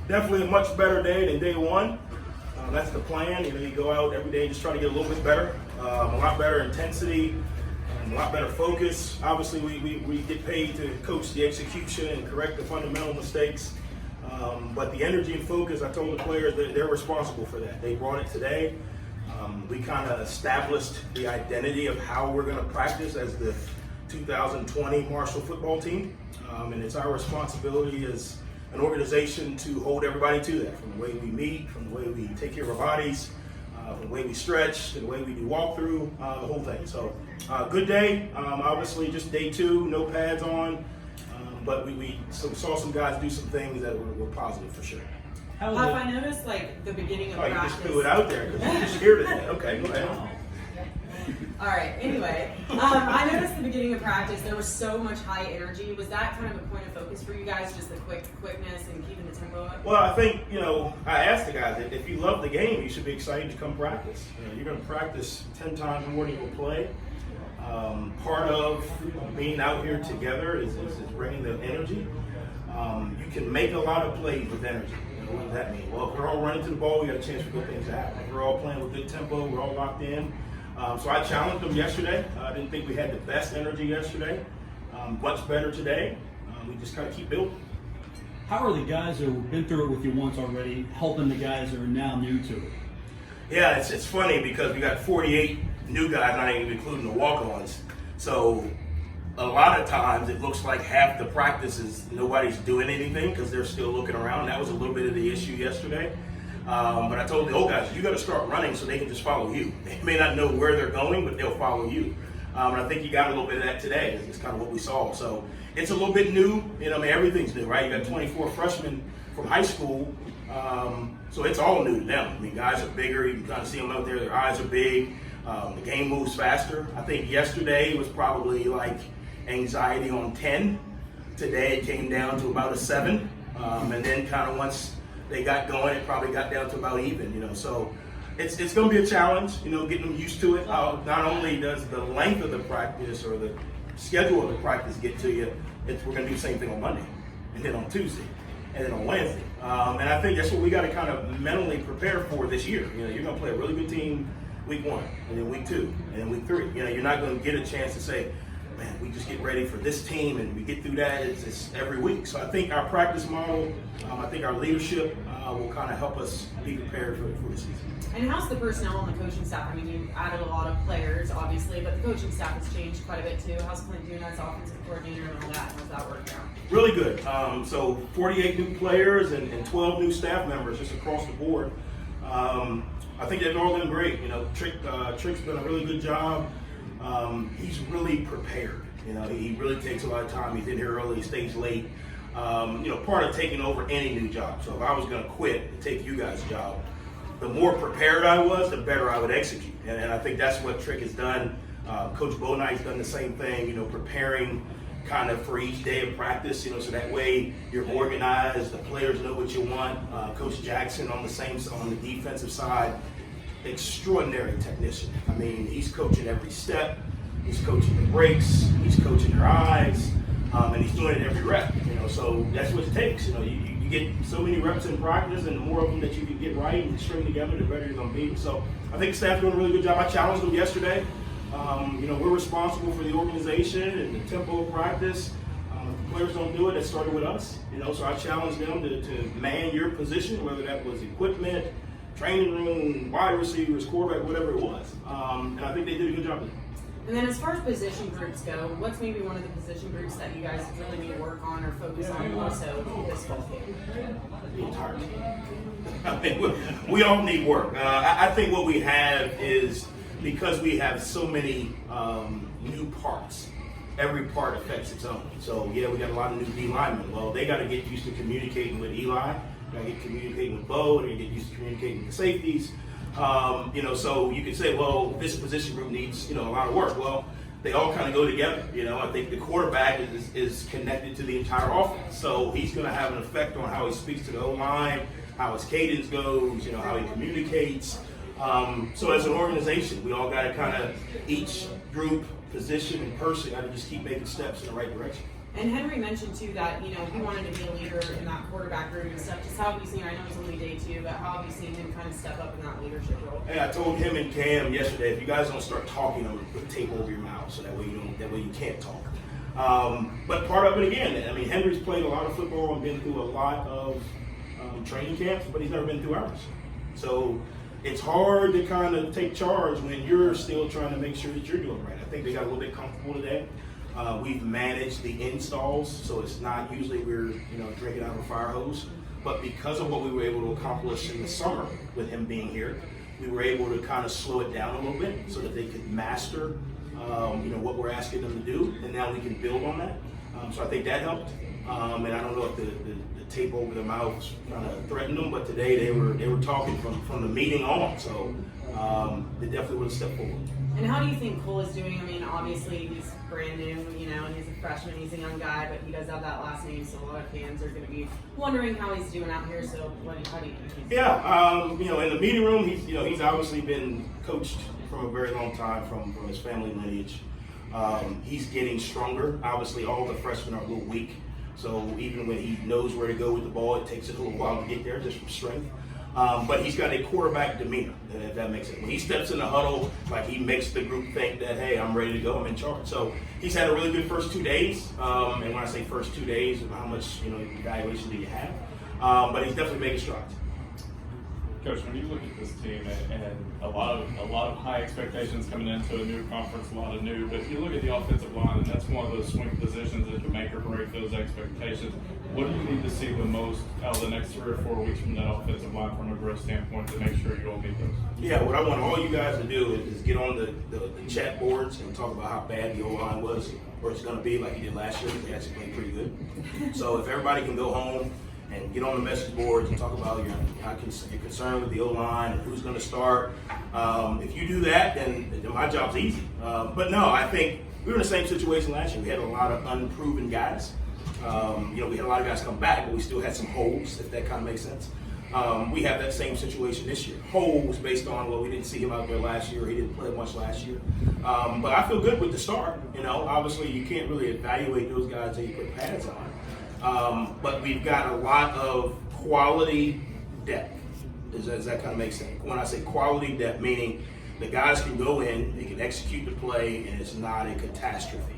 Definitely a much better day than day one. That's the plan. You go out every day just trying to get a little bit better, a lot better intensity, a lot better focus. Obviously, we get paid to coach the execution and correct the fundamental mistakes. But the energy and focus, I told the players that they're responsible for that. They brought it today. We kind of established the identity of how we're going to practice as the 2020 Marshall football team. And it's our responsibility as an organization to hold everybody to that, from the way we meet, from the way we take care of our bodies, from the way we stretch, to the way we do walkthrough, the whole thing. So, good day. Obviously, just day two, no pads on, but we saw some guys do some things that were positive for sure. Huff, I noticed like the beginning of practice. You just threw it out there because you're just here today. Okay, go ahead. All right, anyway, I noticed the beginning of practice, there was so much high energy. Was that kind of a point of focus for you guys, just the quickness and keeping the tempo up? Well, I think, I asked the guys that if you love the game, you should be excited to come practice. You're going to practice 10 times more than you'll play. Part of being out here together is bringing the energy. You can make a lot of plays with energy. What does that mean? Well, if we're all running to the ball, we got a chance for good things to happen. If we're all playing with good tempo, we're all locked in. So I challenged them yesterday. I didn't think we had the best energy yesterday. Much better today. We just kind of keep building. How are the guys who have been through it with you once already helping the guys who are now new to it? Yeah, it's funny because we got 48 new guys, not even including the walk-ons. So a lot of times it looks like half the practices nobody's doing anything because they're still looking around. That was a little bit of the issue yesterday. But I told the old guys, you got to start running so they can just follow you. They may not know where they're going, but they'll follow you. And I think you got a little bit of that today. It's kind of what we saw. So it's a little bit new. Everything's new, right? You got 24 freshmen from high school. So it's all new to them. Guys are bigger. You can kind of see them out there. Their eyes are big. The game moves faster. I think yesterday was probably like anxiety on 10. Today it came down to about a 7. And then kind of once they got going, it probably got down to about even, So it's going to be a challenge, getting them used to it. Not only does the length of the practice or the schedule of the practice get to you, we're going to do the same thing on Monday, and then on Tuesday, and then on Wednesday. And I think that's what we got to kind of mentally prepare for this year. You're going to play a really good team week 1, and then week 2, and then week 3. You're not going to get a chance to say, man, we just get ready for this team and we get through that. It's every week. So I think our practice model, I think our leadership will kind of help us be prepared for the season. And how's the personnel and the coaching staff? You added a lot of players, obviously, but the coaching staff has changed quite a bit too. How's Clint doing as offensive coordinator and all that? How's that working out? Really good. So 48 new players and 12 new staff members just across the board. I think they've all done great. Trick's done a really good job. He's really prepared. He really takes a lot of time. He's in here early, stays late. Part of taking over any new job. So if I was going to quit and take you guys' job, the more prepared I was, the better I would execute. And I think that's what Trick has done. Coach Bonight's done the same thing, preparing kind of for each day of practice, so that way you're organized, the players know what you want. Coach Jackson on the defensive side, extraordinary technician. He's coaching every step. He's coaching the breaks. He's coaching their eyes, and he's doing it every rep. So that's what it takes. You get so many reps in practice, and the more of them that you can get right and string together, the better you're going to be. So I think the staff's doing a really good job. I challenged them yesterday. We're responsible for the organization and the tempo of practice. If the players don't do it, it started with us. So I challenged them to man your position, whether that was equipment, training room, wide receivers, quarterback, whatever it was. And I think they did a good job of it. And then as far as position groups go, what's maybe one of the position groups that you guys really need to work on or focus on more so this fall game? The entire team. We all need work. I think what we have is, because we have so many new parts, every part affects its own. So yeah, we got a lot of new D linemen. Well, they got to get used to communicating with Eli. They got to get communicating with Bo. They got to get used to communicating with the safeties. So you could say, well, this position group needs, a lot of work. Well, they all kind of go together. I think the quarterback is connected to the entire offense. So he's going to have an effect on how he speaks to the O-line, how his cadence goes, how he communicates. So as an organization, we all got to kind of, each group, position, and person got to just keep making steps in the right direction. And Henry mentioned too that, you know, he wanted to be a leader in that quarterback room and stuff. Just how have you seen, I know it's only day 2, but how have you seen him kind of step up in that leadership role? Hey, I told him and Cam yesterday, if you guys don't start talking, I'm gonna put tape over your mouth so that way you can't talk. But part of it again, I mean, Henry's played a lot of football and been through a lot of training camps, but he's never been through ours. So it's hard to kind of take charge when you're still trying to make sure that you're doing right. I think they got a little bit comfortable today. We've managed the installs, so it's not usually we're drinking out of a fire hose. But because of what we were able to accomplish in the summer with him being here, we were able to kind of slow it down a little bit so that they could master what we're asking them to do, and now we can build on that. So I think that helped. And I don't know if the tape over their mouths kind of threatened them, but today they were talking from the meeting on. So they definitely would have stepped forward. And how do you think Cole is doing? I mean, obviously he's brand new, and he's a freshman, he's a young guy, but he does have that last name, so a lot of fans are going to be wondering how he's doing out here. So how do you think he's doing? In the meeting room, he's obviously been coached from a very long time from his family lineage. He's getting stronger. Obviously, all the freshmen are a little weak, so even when he knows where to go with the ball, it takes a little while to get there just from strength. But he's got a quarterback demeanor, if that makes sense. When he steps in the huddle, like he makes the group think that, hey, I'm ready to go, I'm in charge. So he's had a really good first 2 days. And when I say first 2 days, how much evaluation do you have? But he's definitely making strides. Coach, when you look at this team and a lot of high expectations coming into a new conference, a lot of new, but you look at the offensive line, and that's one of those swing positions that can make or break those expectations. What do you need to see the most out of the next 3 or 4 weeks from that offensive line from a growth standpoint to make sure you don't meet those? Yeah, what I want all you guys to do is get on the chat boards and talk about how bad the O-line was, or it's going to be like you did last year. They actually played pretty good. So if everybody can go home and get on the message boards and talk about your concern with the O-line and who's going to start. If you do that, then my job's easy. But no, I think we were in the same situation last year. We had a lot of unproven guys. We had a lot of guys come back, but we still had some holes, if that kind of makes sense. We have that same situation this year. Holes based on, well, we didn't see him out there last year. He didn't play much last year. But I feel good with the start. Obviously you can't really evaluate those guys until you put pads on. But we've got a lot of quality depth. Does that kind of make sense? When I say quality depth, meaning the guys can go in, they can execute the play, and it's not a catastrophe.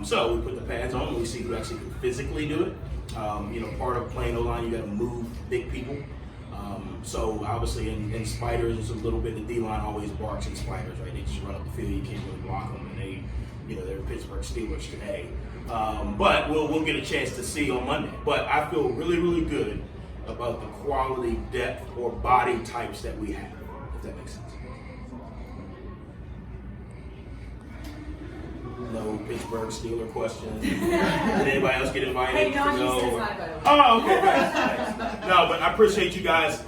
So we put the pads on, and we see who actually can physically do it. Part of playing O-line, you got to move big people. So obviously in spiders, it's a little bit, the D-line always barks in spiders, right? They just run up the field, you can't really block them, and they're Pittsburgh Steelers today. But we'll get a chance to see on Monday. But I feel really, really good about the quality, depth, or body types that we have, if that makes sense. No Pittsburgh Steeler questions. Did anybody else get invited? Hey, no, he says hi, by the way. Oh, okay. Thanks. No, but I appreciate you guys.